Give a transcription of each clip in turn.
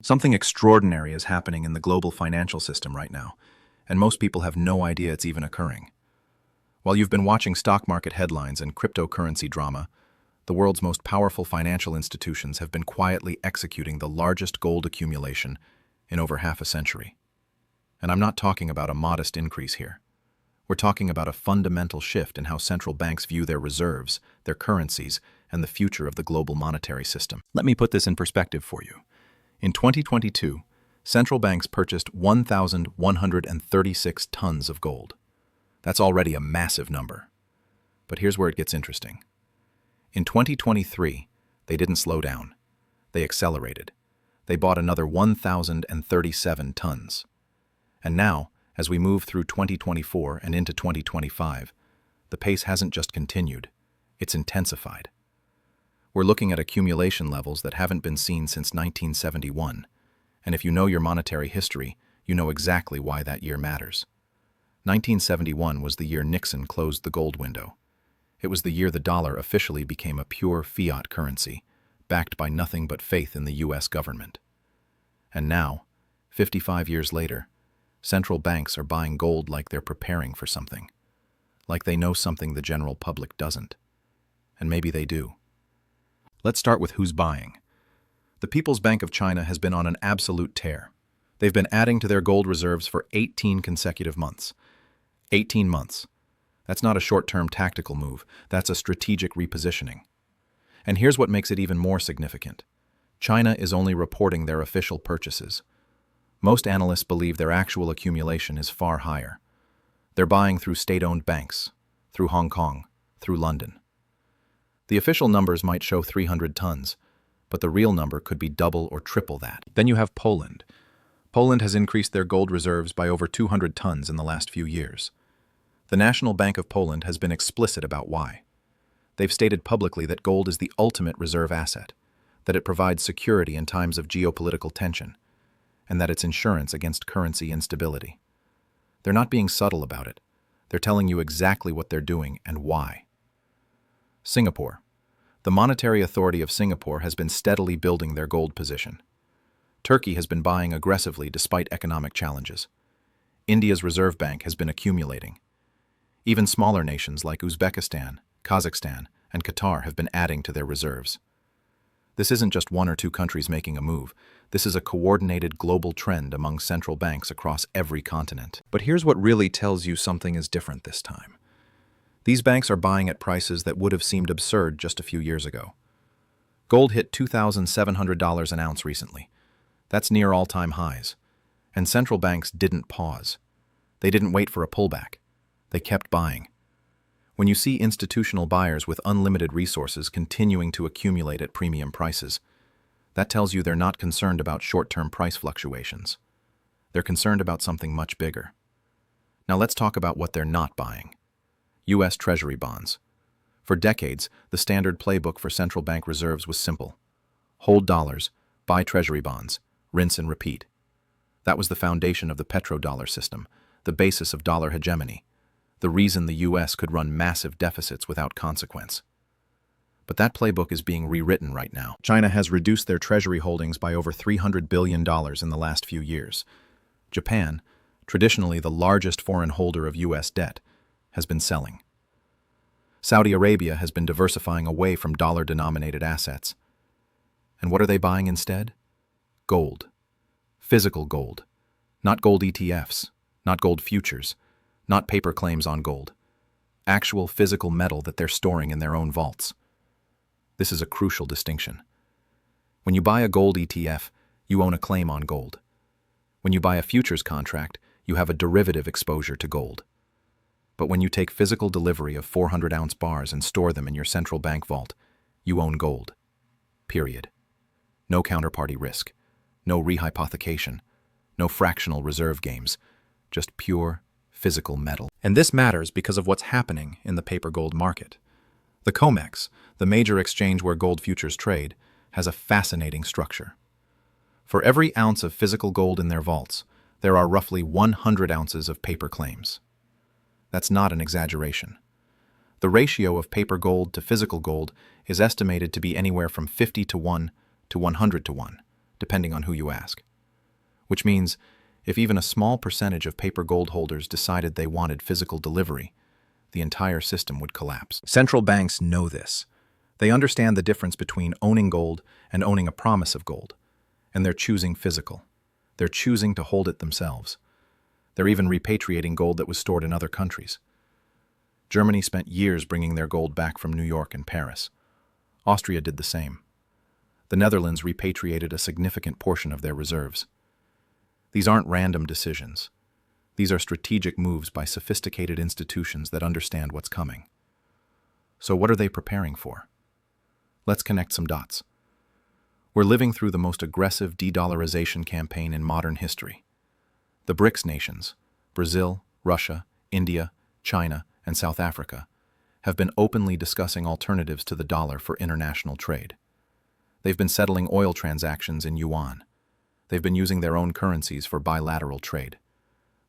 Something extraordinary is happening in the global financial system right now, and most people have no idea it's even occurring. While you've been watching stock market headlines and cryptocurrency drama, the world's most powerful financial institutions have been quietly executing the largest gold accumulation in over half a century. And I'm not talking about a modest increase here. We're talking about a fundamental shift in how central banks view their reserves, their currencies, and the future of the global monetary system. Let me put this in perspective for you. In 2022, central banks purchased 1,136 tons of gold. That's already a massive number. But here's where it gets interesting. In 2023, they didn't slow down. They accelerated. They bought another 1,037 tons. And now, as we move through 2024 and into 2025, the pace hasn't just continued, it's intensified. We're looking at accumulation levels that haven't been seen since 1971, and if you know your monetary history, you know exactly why that year matters. 1971 was the year Nixon closed the gold window. It was the year the dollar officially became a pure fiat currency, backed by nothing but faith in the U.S. government. And now, 55 years later, central banks are buying gold like they're preparing for something, like they know something the general public doesn't. And maybe they do. Let's start with who's buying. The People's Bank of China has been on an absolute tear. They've been adding to their gold reserves for 18 consecutive months. 18 months. That's not a short-term tactical move, that's a strategic repositioning. And here's what makes it even more significant. China is only reporting their official purchases. Most analysts believe their actual accumulation is far higher. They're buying through state-owned banks, through Hong Kong, through London. The official numbers might show 300 tons, but the real number could be double or triple that. Then you have Poland. Poland has increased their gold reserves by over 200 tons in the last few years. The National Bank of Poland has been explicit about why. They've stated publicly that gold is the ultimate reserve asset, that it provides security in times of geopolitical tension, and that it's insurance against currency instability. They're not being subtle about it. They're telling you exactly what they're doing and why. Singapore. The Monetary Authority of Singapore has been steadily building their gold position. Turkey has been buying aggressively despite economic challenges. India's Reserve Bank has been accumulating. Even smaller nations like Uzbekistan, Kazakhstan, and Qatar have been adding to their reserves. This isn't just one or two countries making a move. This is a coordinated global trend among central banks across every continent. But here's what really tells you something is different this time. These banks are buying at prices that would have seemed absurd just a few years ago. Gold hit $2,700 an ounce recently. That's near all-time highs. And central banks didn't pause. They didn't wait for a pullback. They kept buying. When you see institutional buyers with unlimited resources continuing to accumulate at premium prices, that tells you they're not concerned about short-term price fluctuations. They're concerned about something much bigger. Now let's talk about what they're not buying. U.S. Treasury bonds. For decades, the standard playbook for central bank reserves was simple. Hold dollars, buy Treasury bonds, rinse and repeat. That was the foundation of the petrodollar system, the basis of dollar hegemony, the reason the U.S. could run massive deficits without consequence. But that playbook is being rewritten right now. China has reduced their Treasury holdings by over $300 billion in the last few years. Japan, traditionally the largest foreign holder of U.S. debt, has been selling. Saudi Arabia has been diversifying away from dollar-denominated assets. And what are they buying instead? Gold. Physical gold. Not gold ETFs, not gold futures, not paper claims on gold. Actual physical metal that they're storing in their own vaults. This is a crucial distinction. When you buy a gold ETF, you own a claim on gold. When you buy a futures contract, you have a derivative exposure to gold. But when you take physical delivery of 400-ounce bars and store them in your central bank vault, you own gold. Period. No counterparty risk, no rehypothecation, no fractional reserve games, just pure physical metal. And this matters because of what's happening in the paper gold market. The COMEX, the major exchange where gold futures trade, has a fascinating structure. For every ounce of physical gold in their vaults, there are roughly 100 ounces of paper claims. That's not an exaggeration. The ratio of paper gold to physical gold is estimated to be anywhere from 50 to 1 to 100 to 1, depending on who you ask. Which means, if even a small percentage of paper gold holders decided they wanted physical delivery, the entire system would collapse. Central banks know this. They understand the difference between owning gold and owning a promise of gold, and they're choosing physical. They're choosing to hold it themselves. They're even repatriating gold that was stored in other countries. Germany spent years bringing their gold back from New York and Paris. Austria did the same. The Netherlands repatriated a significant portion of their reserves. These aren't random decisions. These are strategic moves by sophisticated institutions that understand what's coming. So what are they preparing for? Let's connect some dots. We're living through the most aggressive de-dollarization campaign in modern history. The BRICS nations, Brazil, Russia, India, China, and South Africa, have been openly discussing alternatives to the dollar for international trade. They've been settling oil transactions in yuan. They've been using their own currencies for bilateral trade.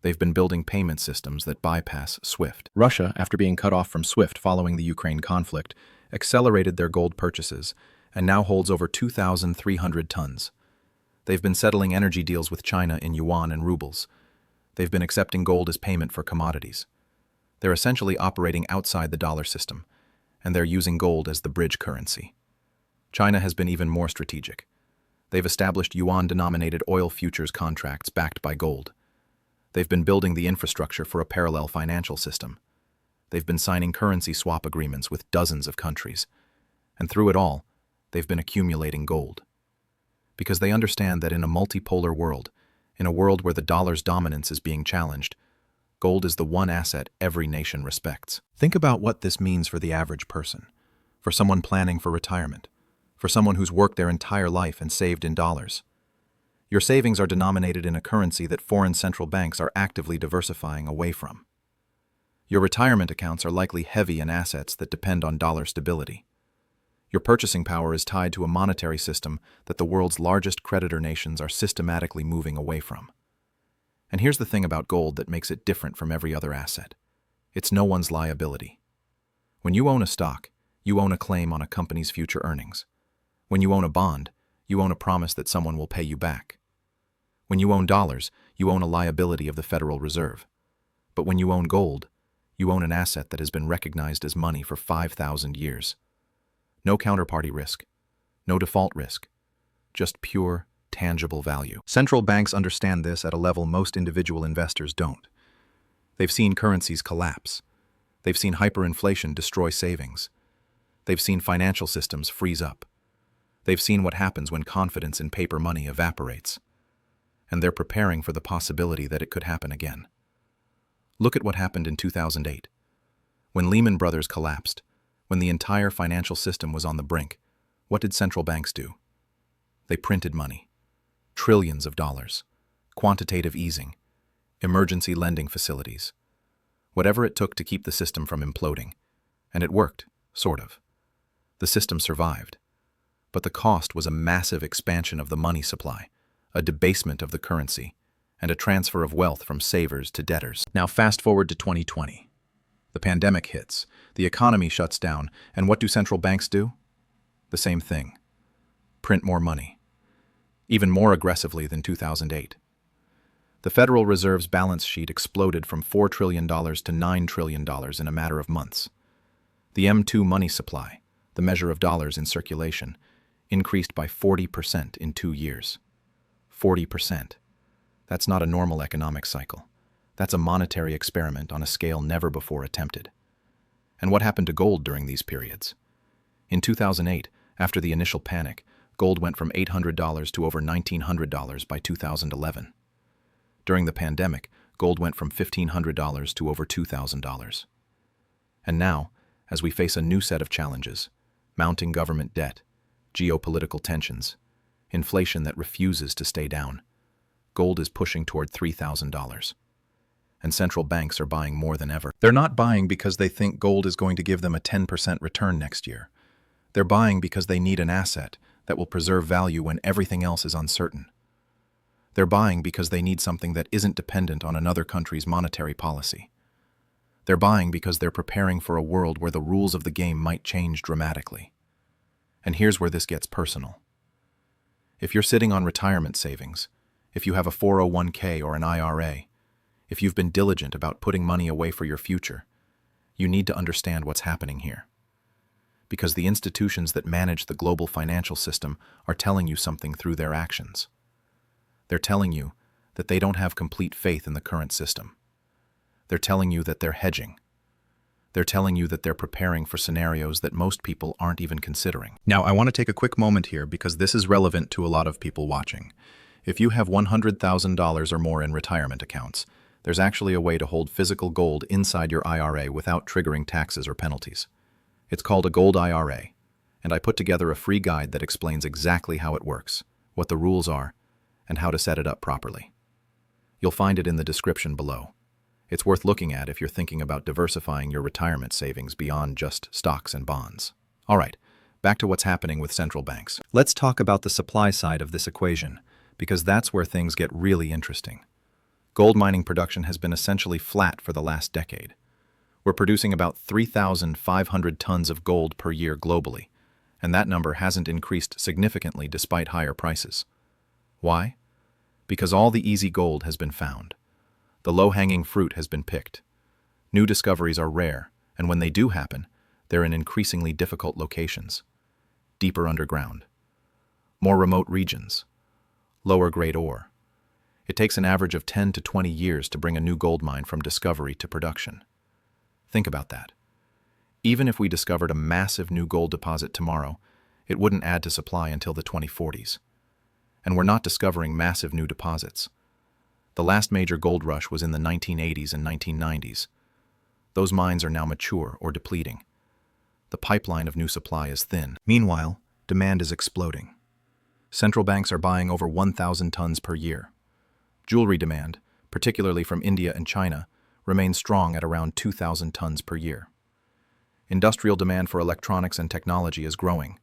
They've been building payment systems that bypass SWIFT. Russia, after being cut off from SWIFT following the Ukraine conflict, accelerated their gold purchases and now holds over 2,300 tons. They've been settling energy deals with China in yuan and rubles. They've been accepting gold as payment for commodities. They're essentially operating outside the dollar system, and they're using gold as the bridge currency. China has been even more strategic. They've established yuan-denominated oil futures contracts backed by gold. They've been building the infrastructure for a parallel financial system. They've been signing currency swap agreements with dozens of countries. And through it all, they've been accumulating gold. Because they understand that in a multipolar world, in a world where the dollar's dominance is being challenged, gold is the one asset every nation respects. Think about what this means for the average person, for someone planning for retirement, for someone who's worked their entire life and saved in dollars. Your savings are denominated in a currency that foreign central banks are actively diversifying away from. Your retirement accounts are likely heavy in assets that depend on dollar stability. Your purchasing power is tied to a monetary system that the world's largest creditor nations are systematically moving away from. And here's the thing about gold that makes it different from every other asset. It's no one's liability. When you own a stock, you own a claim on a company's future earnings. When you own a bond, you own a promise that someone will pay you back. When you own dollars, you own a liability of the Federal Reserve. But when you own gold, you own an asset that has been recognized as money for 5,000 years. No counterparty risk, no default risk, just pure, tangible value. Central banks understand this at a level most individual investors don't. They've seen currencies collapse. They've seen hyperinflation destroy savings. They've seen financial systems freeze up. They've seen what happens when confidence in paper money evaporates. And they're preparing for the possibility that it could happen again. Look at what happened in 2008. When Lehman Brothers collapsed, when the entire financial system was on the brink, what did central banks do? They printed money. Trillions of dollars. Quantitative easing. Emergency lending facilities. Whatever it took to keep the system from imploding. And it worked, sort of. The system survived. But the cost was a massive expansion of the money supply, a debasement of the currency, and a transfer of wealth from savers to debtors. Now fast forward to 2020. The pandemic hits, the economy shuts down, and what do central banks do? The same thing. Print more money. Even more aggressively than 2008. The Federal Reserve's balance sheet exploded from $4 trillion to $9 trillion in a matter of months. The M2 money supply, the measure of dollars in circulation, increased by 40% in 2 years. 40%. That's not a normal economic cycle. That's a monetary experiment on a scale never before attempted. And what happened to gold during these periods? In 2008, after the initial panic, gold went from $800 to over $1,900 by 2011. During the pandemic, gold went from $1,500 to over $2,000. And now, as we face a new set of challenges, mounting government debt, geopolitical tensions, inflation that refuses to stay down, gold is pushing toward $3,000. And central banks are buying more than ever. They're not buying because they think gold is going to give them a 10% return next year. They're buying because they need an asset that will preserve value when everything else is uncertain. They're buying because they need something that isn't dependent on another country's monetary policy. They're buying because they're preparing for a world where the rules of the game might change dramatically. And here's where this gets personal. If you're sitting on retirement savings, if you have a 401k or an IRA, if you've been diligent about putting money away for your future, you need to understand what's happening here. Because the institutions that manage the global financial system are telling you something through their actions. They're telling you that they don't have complete faith in the current system. They're telling you that they're hedging. They're telling you that they're preparing for scenarios that most people aren't even considering. Now, I want to take a quick moment here because this is relevant to a lot of people watching. If you have $100,000 or more in retirement accounts, there's actually a way to hold physical gold inside your IRA without triggering taxes or penalties. It's called a gold IRA, and I put together a free guide that explains exactly how it works, what the rules are, and how to set it up properly. You'll find it in the description below. It's worth looking at if you're thinking about diversifying your retirement savings beyond just stocks and bonds. All right, back to what's happening with central banks. Let's talk about the supply side of this equation, because that's where things get really interesting. Gold mining production has been essentially flat for the last decade. We're producing about 3,500 tons of gold per year globally, and that number hasn't increased significantly despite higher prices. Why? Because all the easy gold has been found. The low-hanging fruit has been picked. New discoveries are rare, and when they do happen, they're in increasingly difficult locations. Deeper underground. More remote regions. Lower-grade ore. It takes an average of 10 to 20 years to bring a new gold mine from discovery to production. Think about that. Even if we discovered a massive new gold deposit tomorrow, it wouldn't add to supply until the 2040s. And we're not discovering massive new deposits. The last major gold rush was in the 1980s and 1990s. Those mines are now mature or depleting. The pipeline of new supply is thin. Meanwhile, demand is exploding. Central banks are buying over 1,000 tons per year. Jewelry demand, particularly from India and China, remains strong at around 2,000 tons per year. Industrial demand for electronics and technology is growing.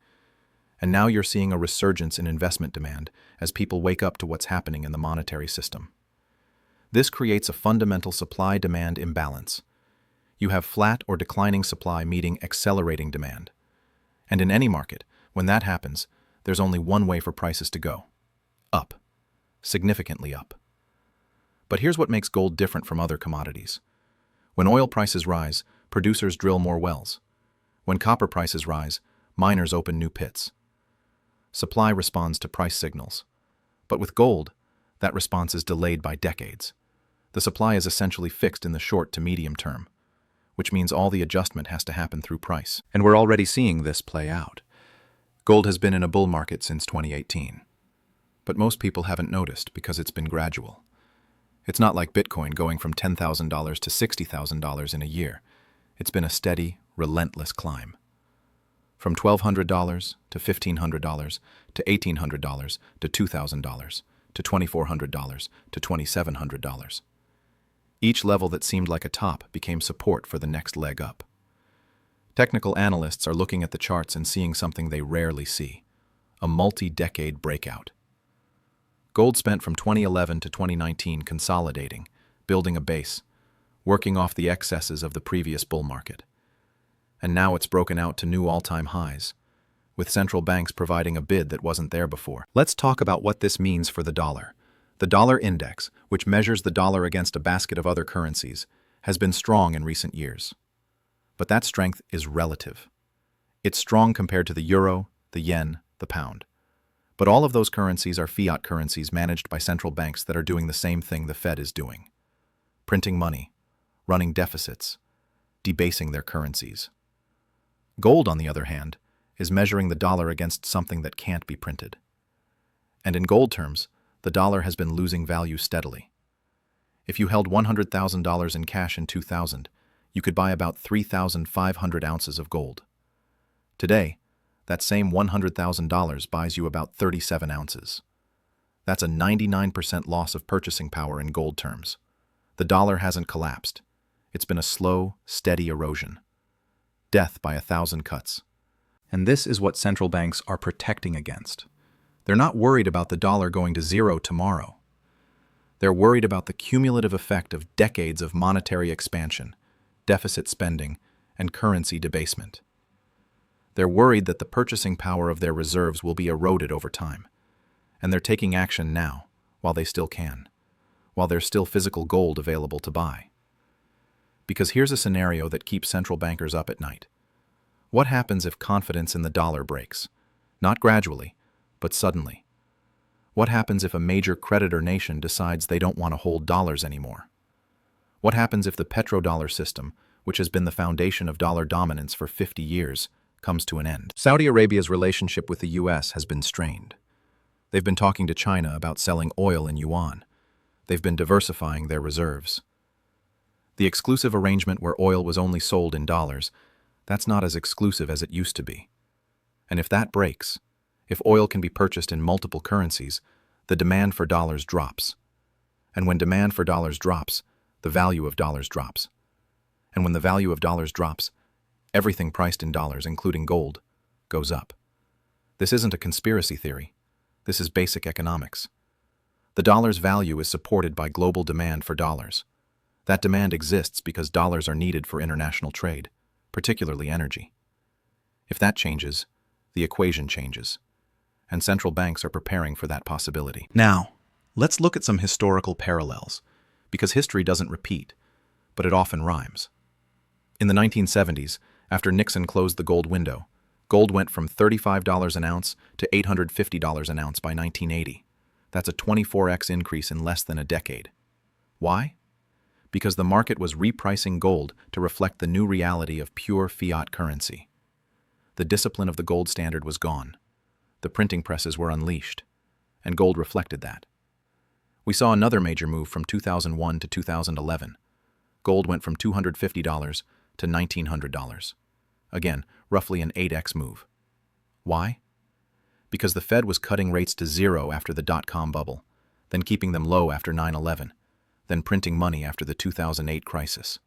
And now you're seeing a resurgence in investment demand as people wake up to what's happening in the monetary system. This creates a fundamental supply-demand imbalance. You have flat or declining supply meeting accelerating demand. And in any market, when that happens, there's only one way for prices to go. Up. Significantly up. But here's what makes gold different from other commodities. When oil prices rise, producers drill more wells. When copper prices rise, miners open new pits. Supply responds to price signals. But with gold, that response is delayed by decades. The supply is essentially fixed in the short to medium term, which means all the adjustment has to happen through price. And we're already seeing this play out. Gold has been in a bull market since 2018. But most people haven't noticed because it's been gradual. It's not like Bitcoin going from $10,000 to $60,000 in a year. It's been a steady, relentless climb. From $1,200 to $1,500 to $1,800 to $2,000 to $2,400 to $2,700. Each level that seemed like a top became support for the next leg up. Technical analysts are looking at the charts and seeing something they rarely see: a multi-decade breakout. Gold spent from 2011 to 2019 consolidating, building a base, working off the excesses of the previous bull market. And now it's broken out to new all-time highs, with central banks providing a bid that wasn't there before. Let's talk about what this means for the dollar. The dollar index, which measures the dollar against a basket of other currencies, has been strong in recent years. But that strength is relative. It's strong compared to the euro, the yen, the pound. But all of those currencies are fiat currencies managed by central banks that are doing the same thing the Fed is doing: printing money, running deficits, debasing their currencies. Gold, on the other hand, is measuring the dollar against something that can't be printed. And in gold terms, the dollar has been losing value steadily. If you held $100,000 in cash in 2000, you could buy about 3,500 ounces of gold. Today, that same $100,000 buys you about 37 ounces. That's a 99% loss of purchasing power in gold terms. The dollar hasn't collapsed. It's been a slow, steady erosion. Death by 1,000 cuts. And this is what central banks are protecting against. They're not worried about the dollar going to zero tomorrow. They're worried about the cumulative effect of decades of monetary expansion, deficit spending, and currency debasement. They're worried that the purchasing power of their reserves will be eroded over time. And they're taking action now, while they still can, while there's still physical gold available to buy. Because here's a scenario that keeps central bankers up at night. What happens if confidence in the dollar breaks? Not gradually, but suddenly. What happens if a major creditor nation decides they don't want to hold dollars anymore? What happens if the petrodollar system, which has been the foundation of dollar dominance for 50 years, comes to an end? Saudi Arabia's relationship with the US has been strained. They've been talking to China about selling oil in yuan. They've been diversifying their reserves. The exclusive arrangement where oil was only sold in dollars, that's not as exclusive as it used to be. And if that breaks, if oil can be purchased in multiple currencies, the demand for dollars drops. And when demand for dollars drops, the value of dollars drops. And when the value of dollars drops, everything priced in dollars, including gold, goes up. This isn't a conspiracy theory. This is basic economics. The dollar's value is supported by global demand for dollars. That demand exists because dollars are needed for international trade, particularly energy. If that changes, the equation changes. And central banks are preparing for that possibility. Now, let's look at some historical parallels, because history doesn't repeat, but it often rhymes. In the 1970s, after Nixon closed the gold window, gold went from $35 an ounce to $850 an ounce by 1980. That's a 24x increase in less than a decade. Why? Because the market was repricing gold to reflect the new reality of pure fiat currency. The discipline of the gold standard was gone. The printing presses were unleashed, and gold reflected that. We saw another major move from 2001 to 2011. Gold went from $250 to $1,900. Again, roughly an 8x move. Why? Because the Fed was cutting rates to zero after the dot-com bubble, then keeping them low after 9/11, then printing money after the 2008 crisis.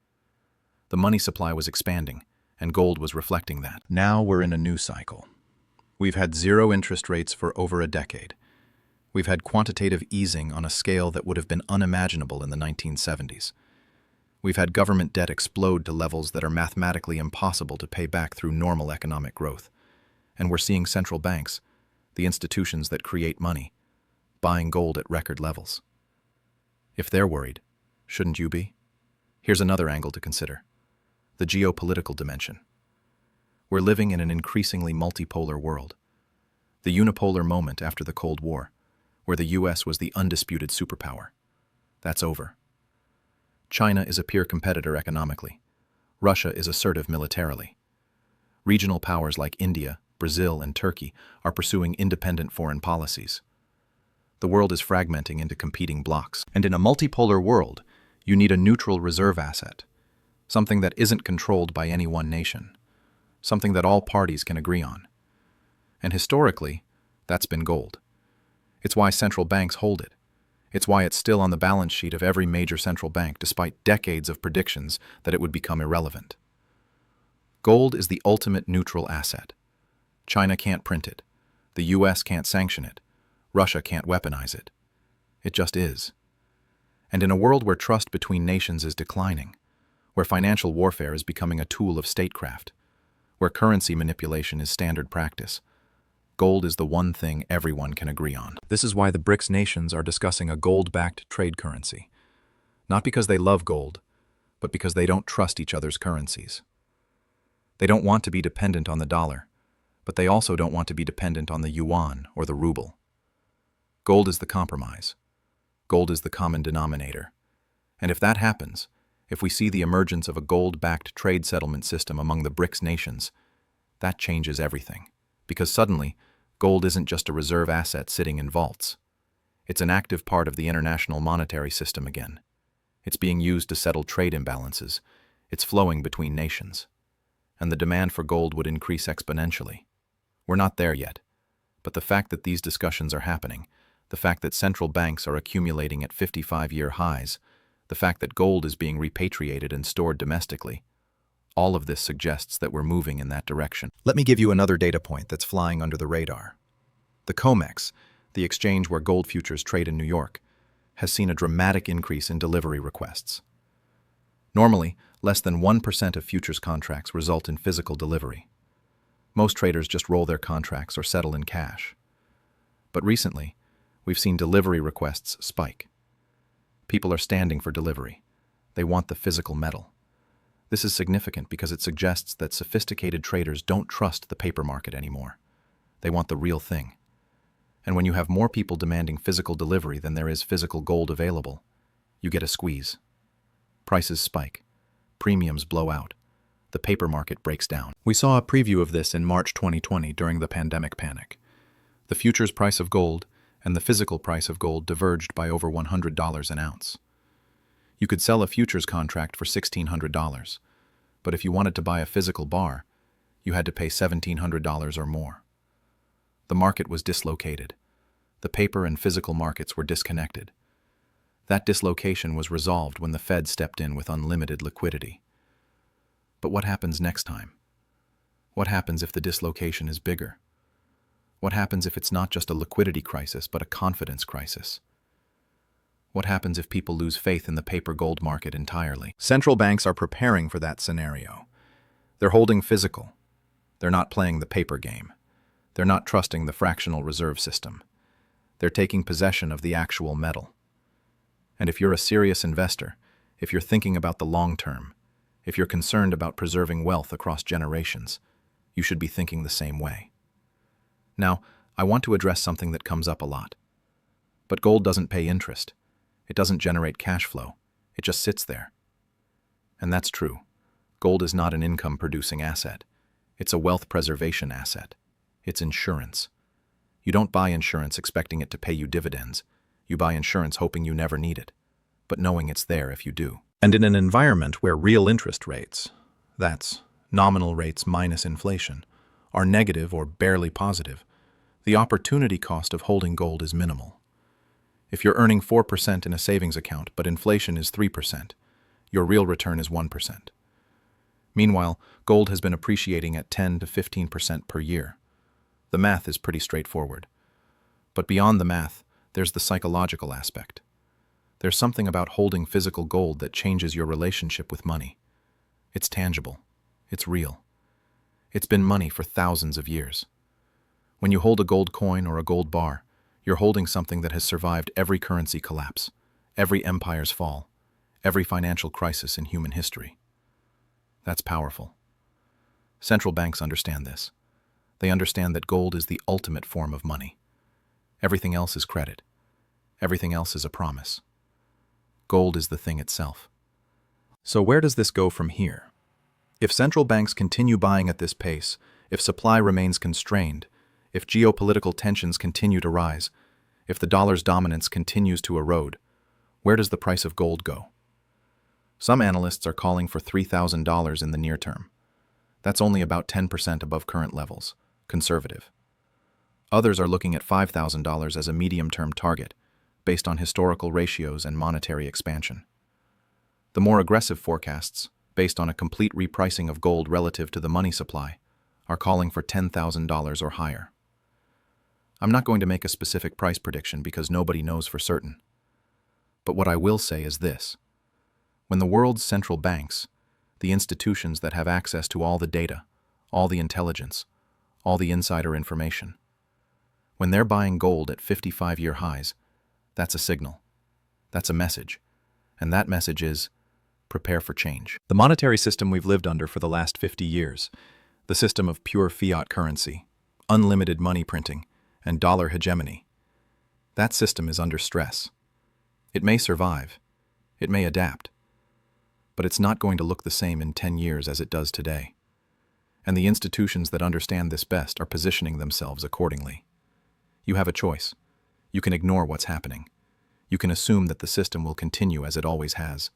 The money supply was expanding, and gold was reflecting that. Now we're in a new cycle. We've had zero interest rates for over a decade. We've had quantitative easing on a scale that would have been unimaginable in the 1970s. We've had government debt explode to levels that are mathematically impossible to pay back through normal economic growth. And we're seeing central banks, the institutions that create money, buying gold at record levels. If they're worried, shouldn't you be? Here's another angle to consider: the geopolitical dimension. We're living in an increasingly multipolar world. The unipolar moment after the Cold War, where the US was the undisputed superpower, that's over. China is a peer competitor economically. Russia is assertive militarily. Regional powers like India, Brazil, and Turkey are pursuing independent foreign policies. The world is fragmenting into competing blocs. And in a multipolar world, you need a neutral reserve asset, something that isn't controlled by any one nation, something that all parties can agree on. And historically, that's been gold. It's why central banks hold it. It's why it's still on the balance sheet of every major central bank, despite decades of predictions that it would become irrelevant. Gold is the ultimate neutral asset. China can't print it. The US can't sanction it. Russia can't weaponize it. It just is. And in a world where trust between nations is declining, where financial warfare is becoming a tool of statecraft, where currency manipulation is standard practice, gold is the one thing everyone can agree on. This is why the BRICS nations are discussing a gold-backed trade currency. Not because they love gold, but because they don't trust each other's currencies. They don't want to be dependent on the dollar, but they also don't want to be dependent on the yuan or the ruble. Gold is the compromise. Gold is the common denominator. And if that happens, if we see the emergence of a gold-backed trade settlement system among the BRICS nations, that changes everything. Because suddenly, gold isn't just a reserve asset sitting in vaults. It's an active part of the international monetary system again. It's being used to settle trade imbalances. It's flowing between nations. And the demand for gold would increase exponentially. We're not there yet. But the fact that these discussions are happening, the fact that central banks are accumulating at 55-year highs, the fact that gold is being repatriated and stored domestically, all of this suggests that we're moving in that direction. Let me give you another data point that's flying under the radar. The COMEX, the exchange where gold futures trade in New York, has seen a dramatic increase in delivery requests. Normally, less than 1% of futures contracts result in physical delivery. Most traders just roll their contracts or settle in cash. But recently, We've seen delivery requests spike. People are standing for delivery. They want the physical metal. This is significant because it suggests that sophisticated traders don't trust the paper market anymore. They want the real thing. And when you have more people demanding physical delivery than there is physical gold available, you get a squeeze. Prices spike. Premiums blow out. The paper market breaks down. We saw a preview of this in March 2020 during the pandemic panic. The futures price of gold and the physical price of gold diverged by over $100 an ounce. You could sell a futures contract for $1,600, but if you wanted to buy a physical bar, you had to pay $1,700 or more. The market was dislocated. The paper and physical markets were disconnected. That dislocation was resolved when the Fed stepped in with unlimited liquidity. But what happens next time? What happens if the dislocation is bigger? What happens if it's not just a liquidity crisis, but a confidence crisis? What happens if people lose faith in the paper gold market entirely? Central banks are preparing for that scenario. They're holding physical. They're not playing the paper game. They're not trusting the fractional reserve system. They're taking possession of the actual metal. And if you're a serious investor, if you're thinking about the long term, if you're concerned about preserving wealth across generations, you should be thinking the same way. Now, I want to address something that comes up a lot. But gold doesn't pay interest. It doesn't generate cash flow. It just sits there. And that's true. Gold is not an income-producing asset. It's a wealth preservation asset. It's insurance. You don't buy insurance expecting it to pay you dividends. You buy insurance hoping you never need it, but knowing it's there if you do. And in an environment where real interest rates, that's nominal rates minus inflation, are negative or barely positive, the opportunity cost of holding gold is minimal. If you're earning 4% in a savings account but inflation is 3%, your real return is 1%. Meanwhile, gold has been appreciating at 10 to 15% per year. The math is pretty straightforward. But beyond the math, there's the psychological aspect. There's something about holding physical gold that changes your relationship with money. It's tangible. It's real. It's been money for thousands of years. When you hold a gold coin or a gold bar, you're holding something that has survived every currency collapse, every empire's fall, every financial crisis in human history. That's powerful. Central banks understand this. They understand that gold is the ultimate form of money. Everything else is credit. Everything else is a promise. Gold is the thing itself. So where does this go from here? If central banks continue buying at this pace, if supply remains constrained, if geopolitical tensions continue to rise, if the dollar's dominance continues to erode, where does the price of gold go? Some analysts are calling for $3,000 in the near term. That's only about 10% above current levels, conservative. Others are looking at $5,000 as a medium-term target, based on historical ratios and monetary expansion. The more aggressive forecasts, based on a complete repricing of gold relative to the money supply, are calling for $10,000 or higher. I'm not going to make a specific price prediction because nobody knows for certain. But what I will say is this. When the world's central banks, the institutions that have access to all the data, all the intelligence, all the insider information, when they're buying gold at 55-year highs, that's a signal. That's a message. And that message is, prepare for change. The monetary system we've lived under for the last 50 years, the system of pure fiat currency, unlimited money printing, and dollar hegemony, that system is under stress. It may survive. It may adapt. But it's not going to look the same in 10 years as it does today. And the institutions that understand this best are positioning themselves accordingly. You have a choice. You can ignore what's happening. You can assume that the system will continue as it always has.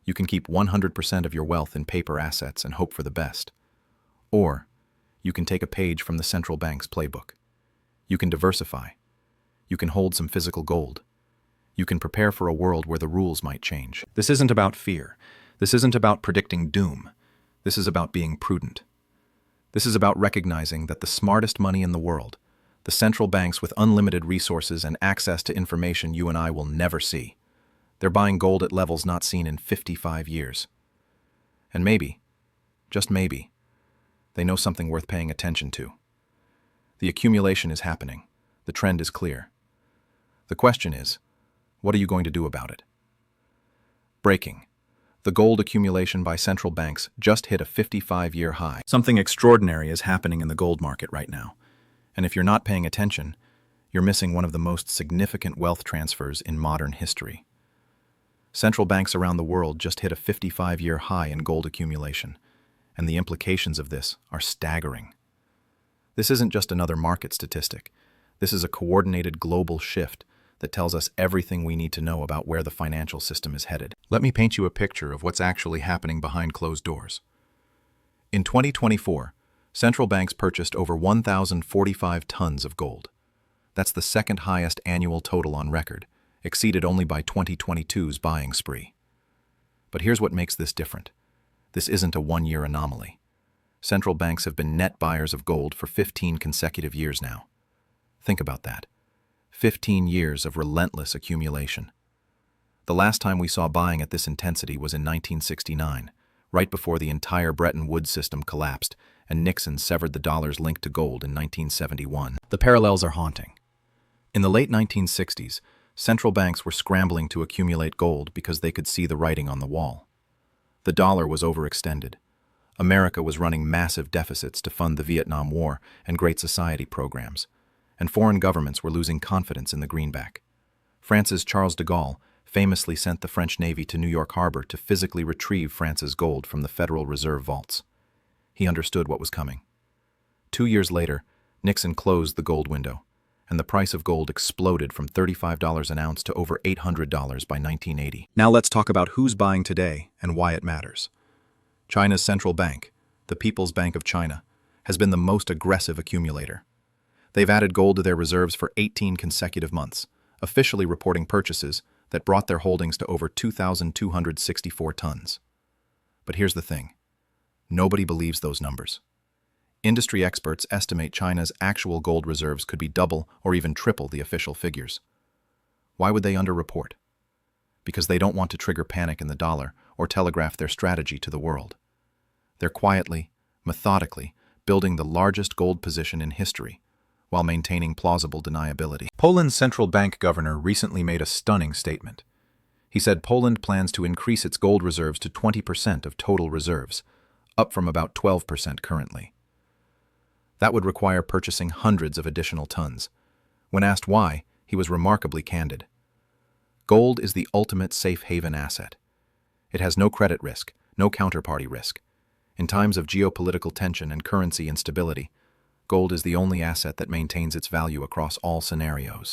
You can keep 100% of your wealth in paper assets and hope for the best. Or, you can take a page from the central bank's playbook. You can diversify. You can hold some physical gold. You can prepare for a world where the rules might change. This isn't about fear. This isn't about predicting doom. This is about being prudent. This is about recognizing that the smartest money in the world, the central banks with unlimited resources and access to information you and I will never see, they're buying gold at levels not seen in 55 years. And maybe, just maybe, they know something worth paying attention to. The accumulation is happening. The trend is clear. The question is, what are you going to do about it? Breaking. The gold accumulation by central banks just hit a 55-year high. Something extraordinary is happening in the gold market right now. And if you're not paying attention, you're missing one of the most significant wealth transfers in modern history. Central banks around the world just hit a 55-year high in gold accumulation, and the implications of this are staggering. This isn't just another market statistic. This is a coordinated global shift that tells us everything we need to know about where the financial system is headed. Let me paint you a picture of what's actually happening behind closed doors. In 2024, central banks purchased over 1,045 tons of gold. That's the second highest annual total on record, exceeded only by 2022's buying spree. But here's what makes this different. This isn't a one-year anomaly. Central banks have been net buyers of gold for 15 consecutive years now. Think about that. 15 years of relentless accumulation. The last time we saw buying at this intensity was in 1969, right before the entire Bretton Woods system collapsed and Nixon severed the dollar's link to gold in 1971. The parallels are haunting. In the late 1960s, central banks were scrambling to accumulate gold because they could see the writing on the wall. The dollar was overextended. America was running massive deficits to fund the Vietnam War and Great Society programs, and foreign governments were losing confidence in the greenback. France's Charles de Gaulle famously sent the French Navy to New York Harbor to physically retrieve France's gold from the Federal Reserve vaults. He understood what was coming. 2 years later, Nixon closed the gold window, and the price of gold exploded from $35 an ounce to over $800 by 1980. Now let's talk about who's buying today and why it matters. China's central bank, the People's Bank of China, has been the most aggressive accumulator. They've added gold to their reserves for 18 consecutive months, officially reporting purchases that brought their holdings to over 2,264 tons. But here's the thing. Nobody believes those numbers. Industry experts estimate China's actual gold reserves could be double or even triple the official figures. Why would they underreport? Because they don't want to trigger panic in the dollar or telegraph their strategy to the world. They're quietly, methodically, building the largest gold position in history, while maintaining plausible deniability. Poland's central bank governor recently made a stunning statement. He said Poland plans to increase its gold reserves to 20% of total reserves, up from about 12% currently. That would require purchasing hundreds of additional tons. When asked why, he was remarkably candid. Gold is the ultimate safe haven asset. It has no credit risk, no counterparty risk. In times of geopolitical tension and currency instability, gold is the only asset that maintains its value across all scenarios.